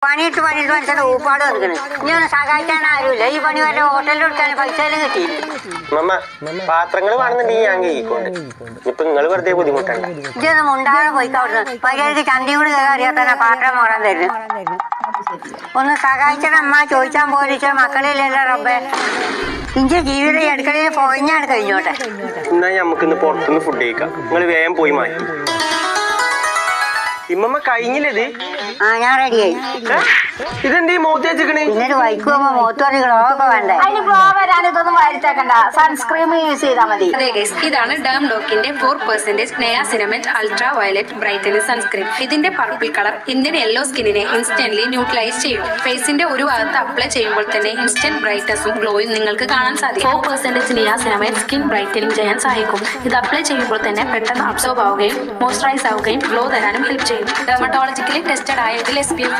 പണിയിട്ട് മനസ്സിന്റെ ഊപ്പാട് കൊടുക്കണ്. ഇനി ഒന്ന് സഹായിക്കാൻ ആരുമില്ല. ഈ പണി വരെ ഹോട്ടലിൽ കൊടുക്കാൻ പൈസ കിട്ടിയില്ല. പാത്രങ്ങൾ വേണമെന്നുണ്ടെങ്കിൽ ഞാൻ കഴിക്കൊണ്ട് ഇപ്പൊ നിങ്ങൾ വെറുതെ ബുദ്ധിമുട്ടാണ്. ഇതൊന്നും മുണ്ടാതെ പോയിക്കോ അവിടുന്ന്. പൈസക്ക് ചന്തി കൂടി അറിയാത്ത പാത്രം മോടാൻ തരുന്നു. ഒന്ന് സഹായിച്ചാൽ അമ്മ ചോദിച്ചാൻ പോലിച്ച മക്കളില്ലല്ലോ റബ്ബേ. ഇഞ്ചി ജീവിതം ഈ അടുക്കളയിൽ പോയിഞ്ഞാണ് കഴിഞ്ഞോട്ടെ. എന്നാ നമുക്കിന്ന് പുറത്തുനിന്ന് ഫുഡ് കഴിക്കാം. നിങ്ങൾ വേഗം പോയി മാറ്റി. ഇമ്മമ്മ കഴിഞ്ഞില്ലത്? ഞാൻ റെഡിയായി. ഇതെന്തീ മോത്തി വെച്ചിക്കണേ? പിന്നൊരു വൈക്ക് പോകുമ്പോ മോത്തോറി ഗ്ലോവൊക്കെ വേണ്ടേ? അതിന് ഗ്ലോ വരാൻ ഇതൊന്നും വരുത്തേക്കണ്ട. സൺസ്ക്രീം യൂസ് ചെയ്താൽ മതി. ഇതാണ് ഡേം ഡോക്കിന്റെ 4% niacinamide ultra violet brightening sunscreen. ഇതിന്റെ പർപ്പിൾ കളർ ഇന്ത്യൻ യെല്ലോ സ്കിന്നിനെ ഇൻസ്റ്റന്റ്ലി ന്യൂട്രലൈസ് ചെയ്യും. ഫേസിന്റെ ഒരു ഭാഗത്ത് അപ്ലൈ ചെയ്യുമ്പോൾ തന്നെ ഇൻസ്റ്റന്റ് ബ്രൈറ്റ്നസും ഗ്ലോയും നിങ്ങൾക്ക് കാണാൻ സാധിക്കും. 4% നയാസിനമൈഡ് സ്കിൻ ബ്രൈറ്റനിങ് ചെയ്യാൻ സഹായിക്കും. ഇത് അപ്ലൈ ചെയ്യുമ്പോൾ തന്നെ പെട്ടെന്ന് അബ്സോർബ് ആവുകയും മോയ്സ്ചറൈസ് ആവുകയും ഗ്ലോ തരാനും ഹെൽപ്പ് ചെയ്യും. ഡെർമറ്റോളജിക്കലി ടെസ്റ്റഡ് ആയ ഇതിൽ SPF